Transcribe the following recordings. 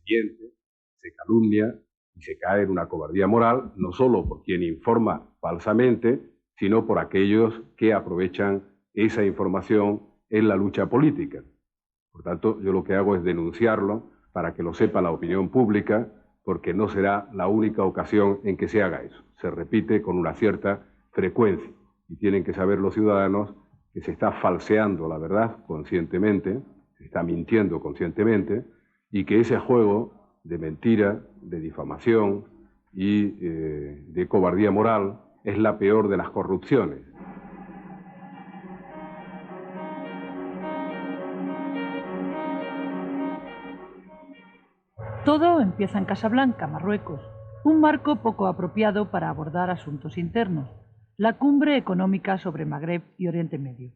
miente, se calumnia y se cae en una cobardía moral, no solo por quien informa falsamente, sino por aquellos que aprovechan esa información en la lucha política. Por tanto, yo lo que hago es denunciarlo para que lo sepa la opinión pública, porque no será la única ocasión en que se haga eso. Se repite con una cierta frecuencia y tienen que saber los ciudadanos que se está falseando la verdad conscientemente, se está mintiendo conscientemente, y que ese juego de mentira, de difamación y de cobardía moral es la peor de las corrupciones. Todo empieza en Casablanca, Marruecos, un marco poco apropiado para abordar asuntos internos, la cumbre económica sobre Magreb y Oriente Medio.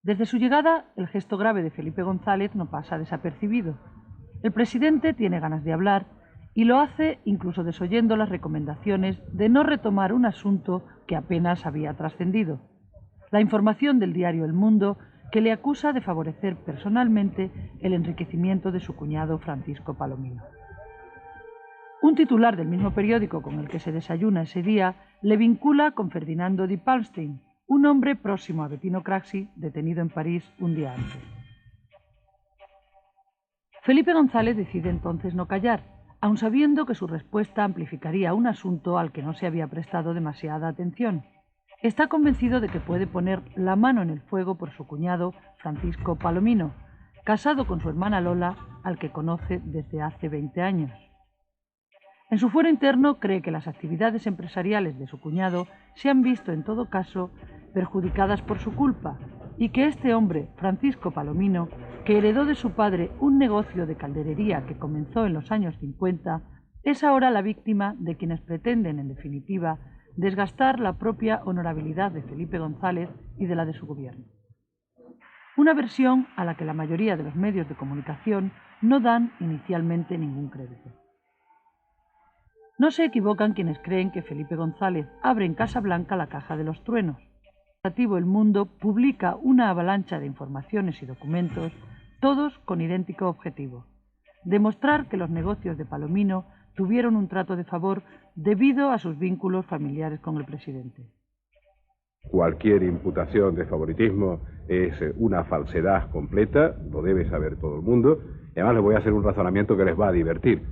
Desde su llegada, el gesto grave de Felipe González no pasa desapercibido. El presidente tiene ganas de hablar y lo hace incluso desoyendo las recomendaciones de no retomar un asunto que apenas había trascendido. La información del diario El Mundo, que le acusa de favorecer personalmente el enriquecimiento de su cuñado Francisco Palomino. Un titular del mismo periódico con el que se desayuna ese día le vincula con Ferdinando Di Palmstein, un hombre próximo a Bettino Craxi, detenido en París un día antes. Felipe González decide entonces no callar, aun sabiendo que su respuesta amplificaría un asunto al que no se había prestado demasiada atención. Está convencido de que puede poner la mano en el fuego por su cuñado Francisco Palomino, casado con su hermana Lola, al que conoce desde hace 20 años. En su fuero interno cree que las actividades empresariales de su cuñado se han visto, en todo caso, perjudicadas por su culpa, y que este hombre, Francisco Palomino, que heredó de su padre un negocio de calderería que comenzó en los años 50, es ahora la víctima de quienes pretenden, en definitiva, desgastar la propia honorabilidad de Felipe González y de la de su gobierno. Una versión a la que la mayoría de los medios de comunicación no dan inicialmente ningún crédito. No se equivocan quienes creen que Felipe González abre en Casablanca la caja de los truenos. El Mundo publica una avalancha de informaciones y documentos, todos con idéntico objetivo: demostrar que los negocios de Palomino tuvieron un trato de favor debido a sus vínculos familiares con el presidente. Cualquier imputación de favoritismo es una falsedad completa, lo debe saber todo el mundo. Y además les voy a hacer un razonamiento que les va a divertir.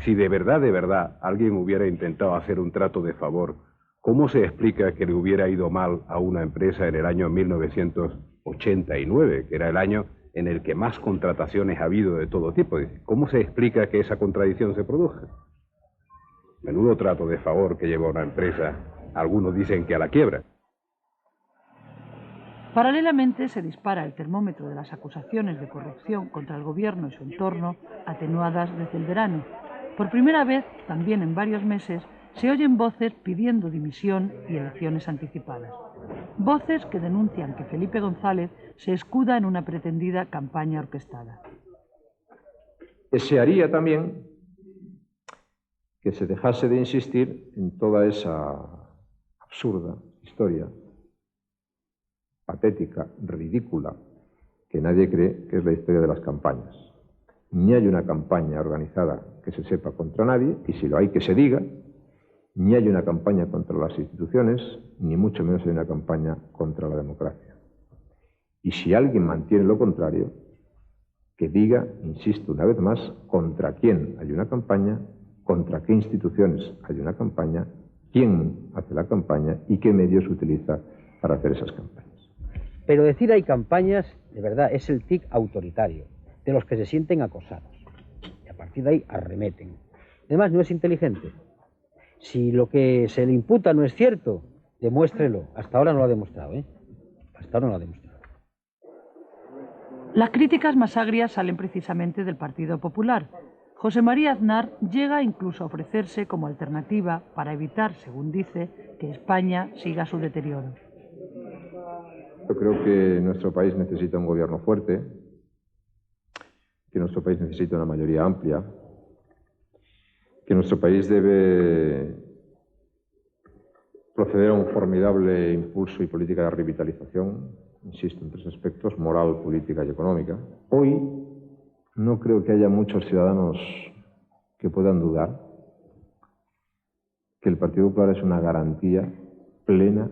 Si de verdad, alguien hubiera intentado hacer un trato de favor, ¿cómo se explica que le hubiera ido mal a una empresa en el año 1989, que era el año en el que más contrataciones ha habido de todo tipo? ¿Cómo se explica que esa contradicción se produzca? Menudo trato de favor que lleva una empresa. Algunos dicen que a la quiebra. Paralelamente se dispara el termómetro de las acusaciones de corrupción contra el gobierno y su entorno, atenuadas desde el verano. Por primera vez, también en varios meses, se oyen voces pidiendo dimisión y elecciones anticipadas. Voces que denuncian que Felipe González se escuda en una pretendida campaña orquestada. Desearía también que se dejase de insistir en toda esa absurda historia, patética, ridícula, que nadie cree que es la historia de las campañas. Ni hay una campaña organizada que se sepa contra nadie, y si lo hay, que se diga. Ni hay una campaña contra las instituciones, ni mucho menos hay una campaña contra la democracia. Y si alguien mantiene lo contrario, que diga, insisto una vez más, contra quién hay una campaña, contra qué instituciones hay una campaña, quién hace la campaña y qué medios utiliza para hacer esas campañas. Pero decir hay campañas, de verdad, es el tic autoritario, de los que se sienten acosados. Y a partir de ahí arremeten. Además, no es inteligente. Si lo que se le imputa no es cierto, demuéstrelo. Hasta ahora no lo ha demostrado, ¿eh? Hasta ahora no lo ha demostrado. Las críticas más agrias salen precisamente del Partido Popular. José María Aznar llega incluso a ofrecerse como alternativa para evitar, según dice, que España siga su deterioro. Yo creo que nuestro país necesita un gobierno fuerte, que nuestro país necesita una mayoría amplia, que nuestro país debe proceder a un formidable impulso y política de revitalización, insisto, en tres aspectos: moral, política y económica. Hoy no creo que haya muchos ciudadanos que puedan dudar que el Partido Popular es una garantía plena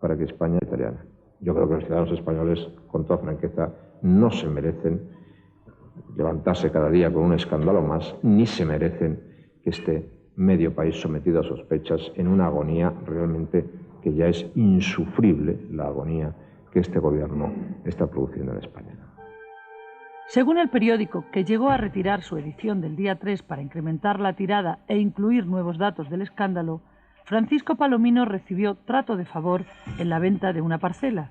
para que España sea italiana. Yo creo que los ciudadanos españoles, con toda franqueza, no se merecen levantarse cada día con un escándalo más, ni se merecen que esté medio país sometido a sospechas en una agonía realmente que ya es insufrible, la agonía que este gobierno está produciendo en España. Según el periódico, que llegó a retirar su edición del día 3 para incrementar la tirada e incluir nuevos datos del escándalo, Francisco Palomino recibió trato de favor en la venta de una parcela.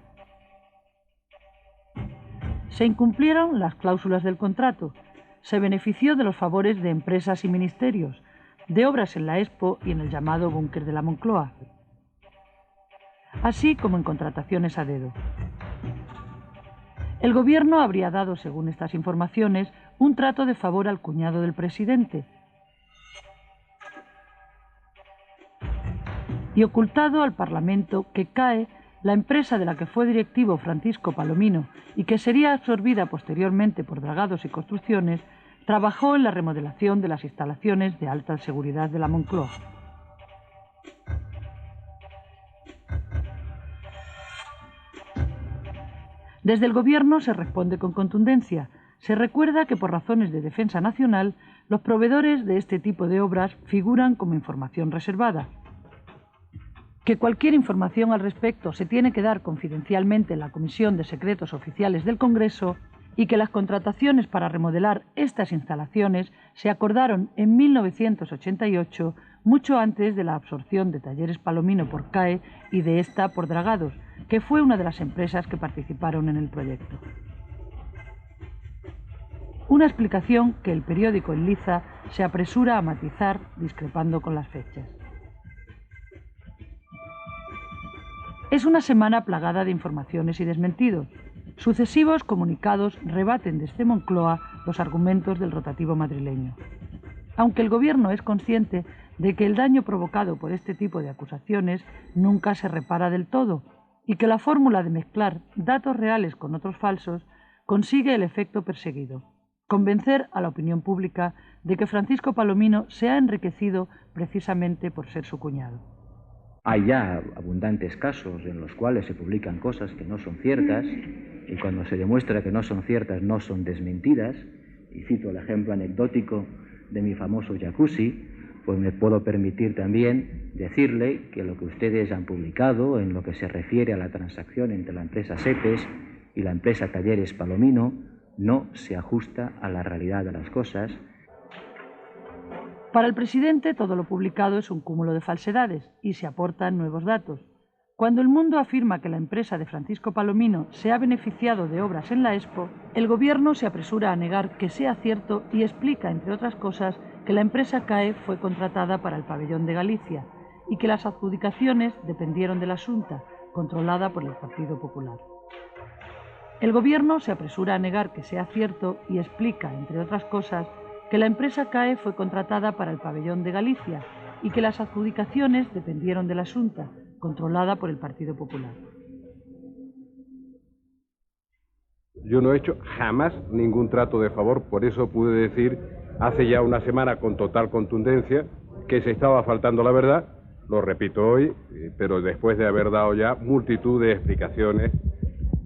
Se incumplieron las cláusulas del contrato, se benefició de los favores de empresas y ministerios, de obras en la Expo y en el llamado búnker de la Moncloa, así como en contrataciones a dedo. El gobierno habría dado, según estas informaciones, un trato de favor al cuñado del presidente y ocultado al Parlamento que CAE, la empresa de la que fue directivo Francisco Palomino y que sería absorbida posteriormente por Dragados y Construcciones, trabajó en la remodelación de las instalaciones de alta seguridad de la Moncloa. Desde el Gobierno se responde con contundencia. Se recuerda que por razones de defensa nacional, los proveedores de este tipo de obras figuran como información reservada, que cualquier información al respecto se tiene que dar confidencialmente en la Comisión de Secretos Oficiales del Congreso y que las contrataciones para remodelar estas instalaciones se acordaron en 1988, mucho antes de la absorción de Talleres Palomino por CAE y de esta por Dragados, que fue una de las empresas que participaron en el proyecto. Una explicación que el periódico En Liza se apresura a matizar discrepando con las fechas. Es una semana plagada de informaciones y desmentidos. Sucesivos comunicados rebaten desde Moncloa los argumentos del rotativo madrileño. Aunque el Gobierno es consciente de que el daño provocado por este tipo de acusaciones nunca se repara del todo y que la fórmula de mezclar datos reales con otros falsos consigue el efecto perseguido: convencer a la opinión pública de que Francisco Palomino se ha enriquecido precisamente por ser su cuñado. Hay ya abundantes casos en los cuales se publican cosas que no son ciertas y cuando se demuestra que no son ciertas no son desmentidas. Y cito el ejemplo anecdótico de mi famoso jacuzzi, pues me puedo permitir también decirle que lo que ustedes han publicado en lo que se refiere a la transacción entre la empresa SEPES y la empresa Talleres Palomino no se ajusta a la realidad de las cosas. Para el presidente, todo lo publicado es un cúmulo de falsedades y se aportan nuevos datos. Cuando el mundo afirma que la empresa de Francisco Palomino se ha beneficiado de obras en la Expo, el Gobierno se apresura a negar que sea cierto y explica, entre otras cosas, que la empresa CAE fue contratada para el Pabellón de Galicia y que las adjudicaciones dependieron de la Xunta, controlada por el Partido Popular. El Gobierno se apresura a negar que sea cierto y explica, entre otras cosas, que la empresa CAE fue contratada para el Pabellón de Galicia y que las adjudicaciones dependieron de la Xunta, controlada por el Partido Popular. Yo no he hecho jamás ningún trato de favor, por eso pude decir hace ya una semana con total contundencia que se estaba faltando la verdad. Lo repito hoy, pero después de haber dado ya multitud de explicaciones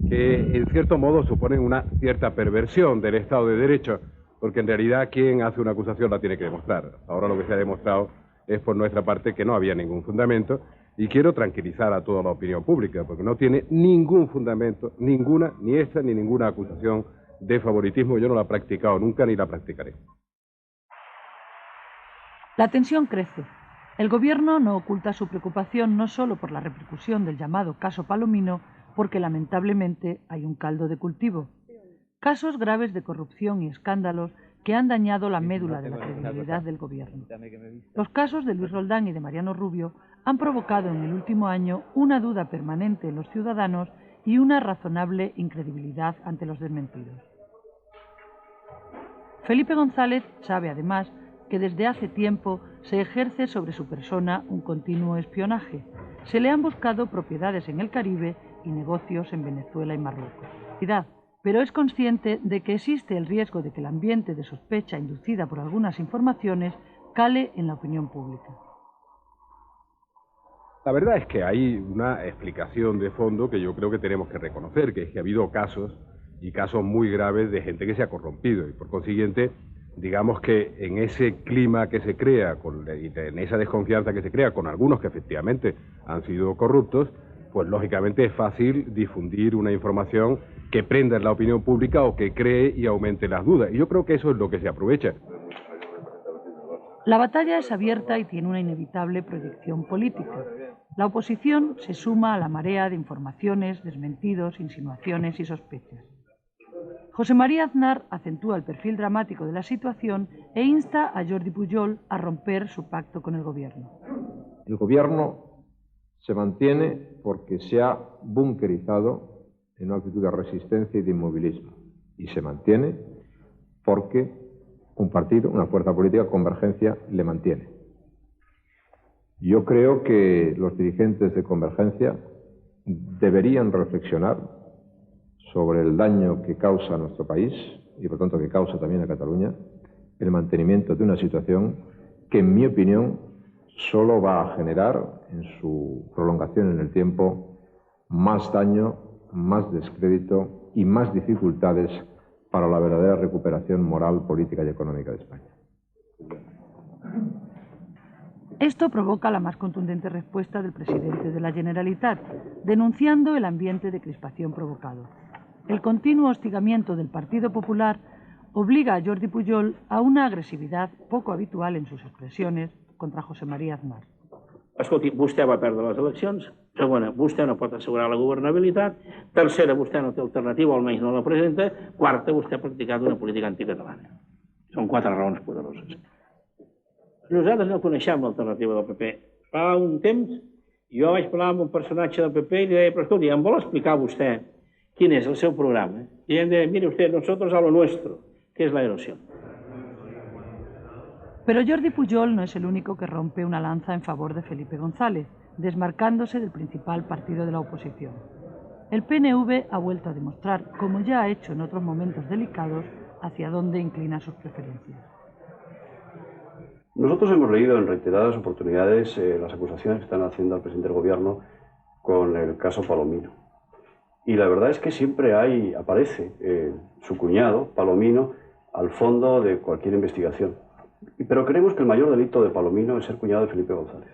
que en cierto modo suponen una cierta perversión del Estado de Derecho, porque en realidad quien hace una acusación la tiene que demostrar. Ahora lo que se ha demostrado es por nuestra parte que no había ningún fundamento, y quiero tranquilizar a toda la opinión pública, porque no tiene ningún fundamento, ninguna, ni esta ni ninguna acusación de favoritismo. Yo no la he practicado nunca ni la practicaré. La tensión crece. El Gobierno no oculta su preocupación no solo por la repercusión del llamado caso Palomino, porque lamentablemente hay un caldo de cultivo. Casos graves de corrupción y escándalos que han dañado la médula de la credibilidad del Gobierno. Los casos de Luis Roldán y de Mariano Rubio han provocado en el último año una duda permanente en los ciudadanos y una razonable incredibilidad ante los desmentidos. Felipe González sabe además que desde hace tiempo se ejerce sobre su persona un continuo espionaje. Se le han buscado propiedades en el Caribe y negocios en Venezuela y Marruecos. pero es consciente de que existe el riesgo de que el ambiente de sospecha inducida por algunas informaciones cale en la opinión pública. La verdad es que hay una explicación de fondo que yo creo que tenemos que reconocer, que es que ha habido casos, y casos muy graves, de gente que se ha corrompido, y por consiguiente, digamos que en ese clima que se crea, en esa desconfianza que se crea con algunos que efectivamente han sido corruptos, pues lógicamente es fácil difundir una información que prenda en la opinión pública o que cree y aumente las dudas. Y yo creo que eso es lo que se aprovecha. La batalla es abierta y tiene una inevitable proyección política. La oposición se suma a la marea de informaciones, desmentidos, insinuaciones y sospechas. José María Aznar acentúa el perfil dramático de la situación e insta a Jordi Pujol a romper su pacto con el gobierno. El gobierno se mantiene porque se ha bunkerizado en una actitud de resistencia y de inmovilismo. Y se mantiene porque un partido, una fuerza política, Convergencia, le mantiene. Yo creo que los dirigentes de Convergencia deberían reflexionar sobre el daño que causa a nuestro país y por tanto que causa también a Cataluña el mantenimiento de una situación que, en mi opinión, solo va a generar en su prolongación en el tiempo más daño, más descrédito y más dificultades para la verdadera recuperación moral, política y económica de España. Esto provoca la más contundente respuesta del presidente de la Generalitat, denunciando el ambiente de crispación provocado. El continuo hostigamiento del Partido Popular obliga a Jordi Pujol a una agresividad poco habitual en sus expresiones contra José María Aznar. Escolti, vostè va perdre les eleccions. Segona, vostè no pot assegurar la governabilitat. Tercera, vostè no té alternativa, almenys no la presenta. Quarta, vostè ha practicat una política anticatalana. Són 4 raons poderoses. Nosaltres no coneixem l'alternativa del PP. Fa un temps jo vaig parlar amb un personatge del PP i li deia, però escolti, em vol explicar vostè quin és el seu programa? I em deia, mire usted, nosotros a lo nuestro, que es la erosión. Pero Jordi Pujol no es el único que rompe una lanza en favor de Felipe González, desmarcándose del principal partido de la oposición. El PNV ha vuelto a demostrar, como ya ha hecho en otros momentos delicados, hacia dónde inclina sus preferencias. Nosotros hemos leído en reiteradas oportunidades las acusaciones que están haciendo al presidente del gobierno con el caso Palomino. Y la verdad es que siempre aparece su cuñado, Palomino, al fondo de cualquier investigación. Pero creemos que el mayor delito de Palomino es ser cuñado de Felipe González.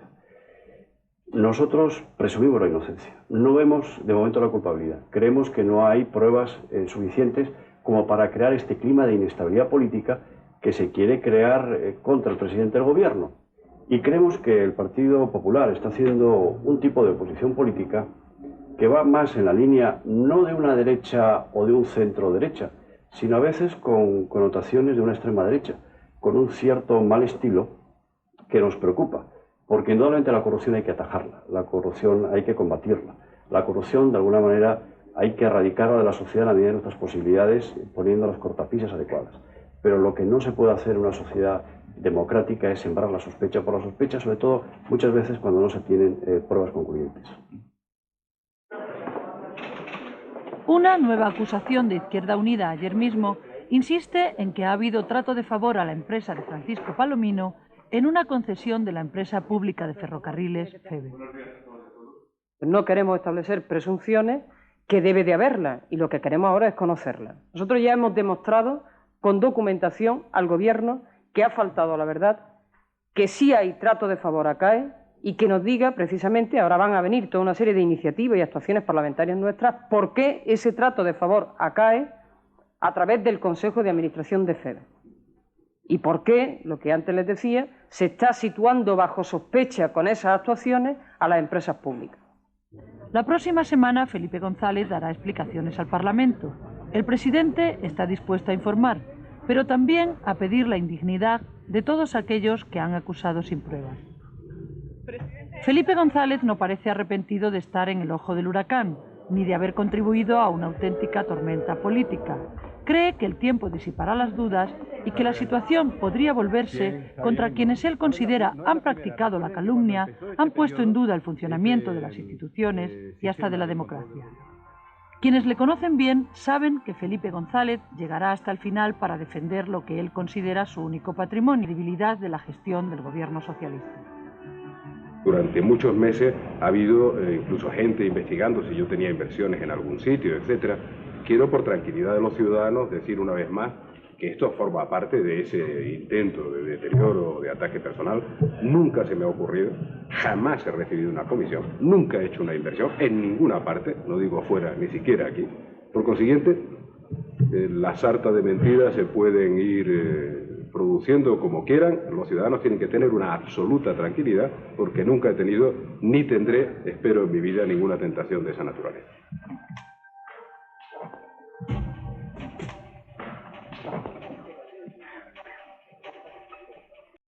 Nosotros presumimos la inocencia, no vemos de momento la culpabilidad. Creemos que no hay pruebas suficientes como para crear este clima de inestabilidad política que se quiere crear contra el presidente del gobierno. Y creemos que el Partido Popular está haciendo un tipo de oposición política que va más en la línea no de una derecha o de un centro derecha, sino a veces con connotaciones de una extrema derecha, con un cierto mal estilo que nos preocupa, porque indudablemente la corrupción hay que atajarla, la corrupción hay que combatirla, la corrupción de alguna manera hay que erradicarla de la sociedad a la medida de nuestras posibilidades, poniendo las cortapisas adecuadas. Pero lo que no se puede hacer en una sociedad democrática es sembrar la sospecha por la sospecha, sobre todo muchas veces cuando no se tienen pruebas concluyentes. Una nueva acusación de Izquierda Unida ayer mismo insiste en que ha habido trato de favor a la empresa de Francisco Palomino en una concesión de la empresa pública de ferrocarriles FEVE. No queremos establecer presunciones, que debe de haberlas, y lo que queremos ahora es conocerlas. Nosotros ya hemos demostrado con documentación al Gobierno que ha faltado a la verdad, que sí hay trato de favor a CAE y que nos diga precisamente, ahora van a venir toda una serie de iniciativas y actuaciones parlamentarias nuestras, por qué ese trato de favor a CAE a través del Consejo de Administración de FEVE. Y por qué, lo que antes les decía, se está situando bajo sospecha con esas actuaciones a las empresas públicas. La próxima semana Felipe González dará explicaciones al Parlamento. El presidente está dispuesto a informar, pero también a pedir la indignidad de todos aquellos que han acusado sin pruebas. Felipe González no parece arrepentido de estar en el ojo del huracán, ni de haber contribuido a una auténtica tormenta política. Cree que el tiempo disipará las dudas y que la situación podría volverse contra quienes él considera han practicado la calumnia, han puesto en duda el funcionamiento de las instituciones y hasta de la democracia. Quienes le conocen bien saben que Felipe González llegará hasta el final para defender lo que él considera su único patrimonio, la credibilidad de la gestión del gobierno socialista. Durante muchos meses ha habido incluso gente investigando si yo tenía inversiones en algún sitio, etc. Quiero, por tranquilidad de los ciudadanos, decir una vez más que esto forma parte de ese intento de deterioro, de ataque personal. Nunca se me ha ocurrido, jamás he recibido una comisión, nunca he hecho una inversión en ninguna parte, no digo fuera, ni siquiera aquí. Por consiguiente, las sartas de mentiras se pueden ir produciendo como quieran. Los ciudadanos tienen que tener una absoluta tranquilidad porque nunca he tenido ni tendré, espero en mi vida, ninguna tentación de esa naturaleza.